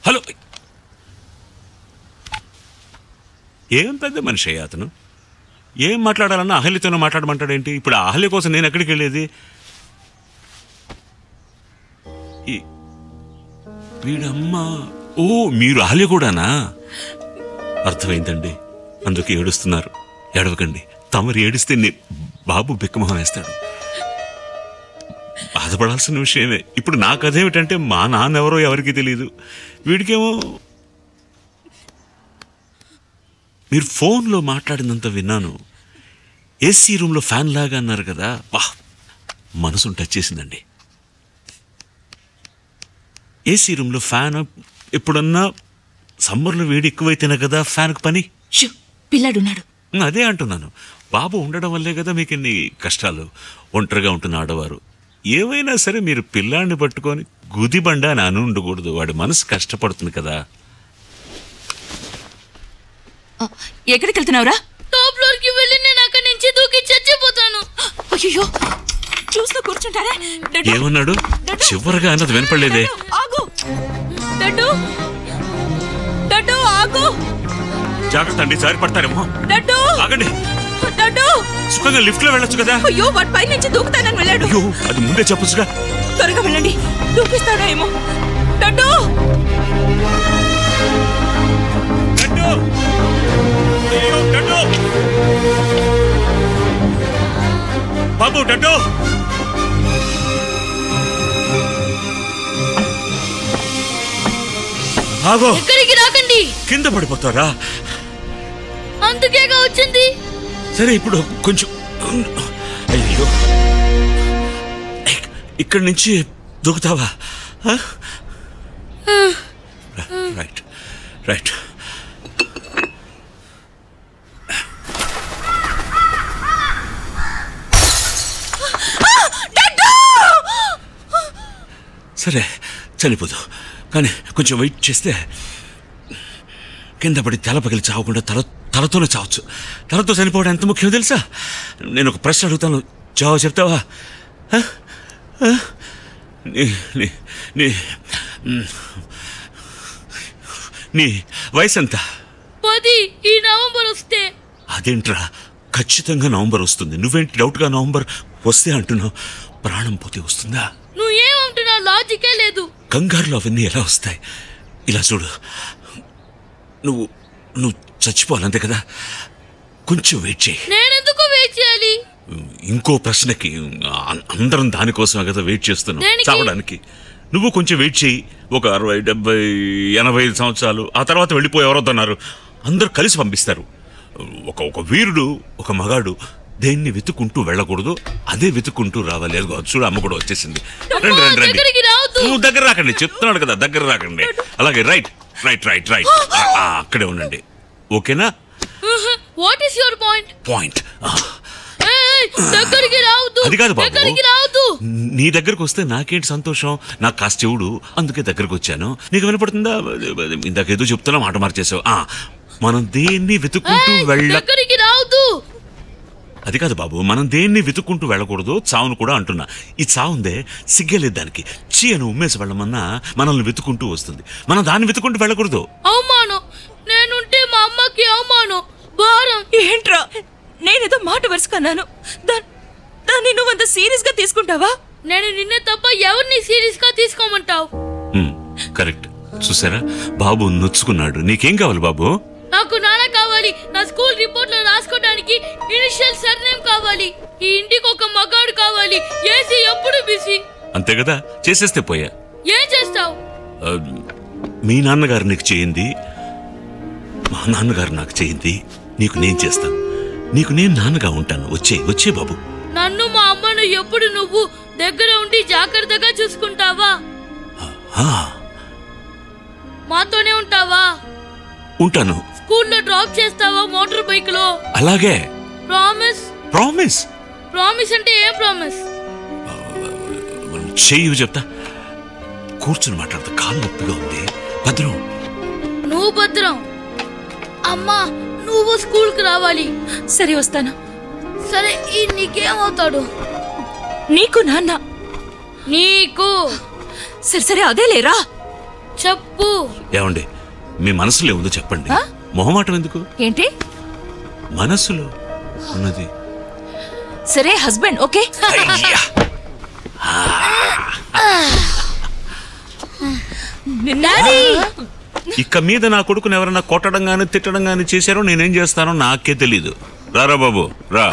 Hello, ఏం పెద్ద మనిషి అయ్యా అతను. ఏం మాట్లాడాలన్నా అహల్యతోనే మాట్లాడమంటాడేంటి? ఇప్పుడు అహల్య కోసం నేను ఎక్కడికి వెళ్ళేది? వీడమ్మా. ఓ, మీరు అహల్య కూడానా? అర్థమైందండి, అందుకే ఏడుస్తున్నారు. ఏడవకండి, తమరు ఏడిస్తే బాబు బిక్కమొహం వేస్తాడు. బాధపడాల్సిన విషయమే. ఇప్పుడు నా కథ ఏమిటంటే మా నాన్న ఎవరో ఎవరికి తెలియదు. వీడికేమో మీరు ఫోన్లో మాట్లాడినంత విన్నాను. ఏసీ రూమ్లో ఫ్యాన్ లాగా అన్నారు కదా, వాహ్, మనసును టచ్ చేసిందండి. ఏసీ రూమ్లో ఫ్యాన్ ఎప్పుడన్నా సమ్మర్లో వేడి ఎక్కువైతేనే కదా ఫ్యాన్కి పని. పిల్లాడున్నాడు. అదే అంటున్నాను, బాబు ఉండడం వల్లే కదా మీకు ఇన్ని కష్టాలు. ఒంటరిగా ఉంటున్న ఆడవారు ఏవైనా సరే మీరు పిల్లాడిని పట్టుకొని గుదిబండ అని అని ఉండకూడదు. వాడి మనసు కష్టపడుతుంది కదా. ఎక్కడికి వెళ్తున్నావురా? టాప్ ఫ్లోర్ కి వెళ్ళి నేను అక్కడి నుంచి దూకి చచ్చిపోతాను. అయ్యో, చూస్తూ కూర్చుంటారా? ఏమన్నాడు? చివరిగా అన్నది వినపడలేదే. ఆగు డడ్డు, డడ్డు ఆగు. జాగ్రత్త అండి, జారి పడతారేమో. డడ్డు ఆగండి. డడ్డు, సుఖంగా లిఫ్ట్ లో వెళ్ళొచ్చు కదా. అయ్యో, వాటి పై నుంచి దూకుతానని వెళ్ళాడు. అయ్యో, అది ముందే చెప్పొచ్చుగా. త్వరగా వెళ్ళండి, దూకిస్తాడా ఏమో. డడ్డు, డడ్డు, అయ్యో, డడ్డు, బాబు, డడ్డు. ఆగో, ఎక్కడికి రాకండి, కింద పడిపోతారా? అందుకేగా వచ్చింది. సరే, ఇప్పుడు కొంచెం. అయ్యో, ఇక్కడి నుంచి దూకుతావా? Right right. సరే, చనిపోదు, కానీ కొంచెం వెయిట్ చేస్తే కింద పడి తల పగిలి చావకుండా తలతోనే చావచ్చు. తలతో చనిపోవడం ఎంత ముఖ్యం తెలుసా? నేను ఒక ప్రశ్న అడుగుతాను, జవాబు చెప్తావా? నీ వయసు ఎంత? 10. ఈ నవంబర్ వస్తే. అదేంట్రా, ఖచ్చితంగా నవంబర్ వస్తుంది. నువ్వేంటి డౌట్గా నవంబర్ వస్తే అంటున్నావు? ప్రాణం పోతే వస్తుందా? నువ్వు ఏమంటున్నావు? లాజికే లేదు. కంగారులో అవన్నీ ఎలా వస్తాయి? ఇలా చూడు, నువ్వు చచ్చిపోవాలంతే కదా. కొంచెం వెయిట్ చేయి. నేనెందుకు వెయిట్ చేయాలి? ఇంకో ప్రశ్నకి. అందరం దానికోసమే కదా వెయిట్ చేస్తున్నాం, చావడానికి. నువ్వు కొంచెం వెయిట్ చేయి. ఒక 60, 70, 85 సంవత్సరాలు ఆ తర్వాత వెళ్ళిపోయి ఎవరొద్దన్నారు. అందరూ కలిసి పంపిస్తారు. ఒక వీరుడు, ఒక మగాడు దేన్ని వెతుక్కుంటూ వెళ్ళకూడదు, అదే వెతుక్కుంటూ రావాలి. చూడు, అమ్మ కూడా వచ్చేసింది. రండి రండి రండి. నువ్వు దగ్గర రాకండి, చెప్తున్నాడు కదా, దగ్గర రాకండి. అలాగే, రైట్ రైట్ రైట్ రైట్. అక్కడే ఉండండి, ఓకేనా? What is your point? Point దగ్గరికి రావద్దు. అది కాదు బాబు, దగ్గరికి రావద్దు. నీ దగ్గరకు వస్తే నాకేంటి సంతోషం? నాకు కాస్త చెవుడు, అందుకే దగ్గరకు వచ్చాను. నీకు వినపడుతుందా? ఇందాకేదో చెప్తున్నా, మాట మార్చేసావు. మనం దేన్ని వెతుక్కుంటూ దగ్గరికి రావద్దు. అది కాదు బాబు, మనం దేన్ని వెతుక్కుంటూ వెళ్ళకూడదు. చావును కూడా అంటున్నా. ఈ చావుందే, సిగ్గలేదు దానికి. చీ అని ఉమ్మేసి వెళ్ళమన్నా మనల్ని వెతుక్కుంటూ వస్తుంది. మనం దాన్ని వెతుక్కుంటూ వెళ్ళకూడదు. అవమానం. నేనుంటే మా అమ్మకి అవమానం, భారం. ఏంట్రా, నేనేదో మాట వరుసకన్నాను, దాన్ని నువ్వు అంత సీరియస్ గా తీసుకుంటావా? నేను నిన్నే తప్ప ఎవరిని సీరియస్ గా తీసుకోమంటావు? కరెక్ట్. చూసారా, బాబు నొచ్చుకున్నాడు. నీకేం కావాలి బాబు? నాకు నాన్న కావాలి. నా స్కూల్ రిపోర్ట్ లో రాసుకోవడానికి ఇనిషియల్ సర్నేమ్ కావాలి. ఈ ఇంటికి ఒక మగాడు కావాలి. ఏసీ ఎప్పుడు బిజీ. అంతే కదా, చేసేస్తే పోయా. ఏం చేస్తావు? మీ నాన్నగారు నీకు చేయింది, మా నాన్నగారు నాకు చేయింది. నీకు నేను చేస్తాను, నీకు నేను నాన్నగా ఉంటాను. వచ్చే బాబు. నన్ను మా అమ్మను ఎప్పుడు నువ్వు దగ్గర ఉండి జాగ్రత్తగా చూసుకుంటావా? మాతోనే ఉంటావా? ఉంటాను. స్కూల్లో డ్రాప్ చేస్తావా మోటార్ బైక్ లో? అలాగే. ప్రామిస్? ప్రామిస్. ప్రామిస్ అంటే ఏం ప్రామిస్? చెయ్యి చెప్తా. కూర్చుని మాట్లాడతా, కాళ్ళు నొప్పిగా ఉంది. భద్రం. నువ్వు భద్రం. అమ్మా, నువ్వు స్కూల్ కి రావాలి. సరే, వస్తాను. సరే, ఈ నీకేమవుతాడు? నీకు నాన్న. నీకు. సరే అదే లేరా. చెప్పు. ఏమండి మీ మనసులో ఏముందో చెప్పండి. మొహమాటం ఎందుకు? ఏంటి మనసులో ఉన్నది? సరే హస్బెండ్. ఓకే అయ్యా! ఇక మీద నా కొడుకుని ఎవరైనా కొట్టడం గాని తిట్టడం గాని చేశారో నేనేం చేస్తానో నాకే తెలీదు. రారా బాబు రా.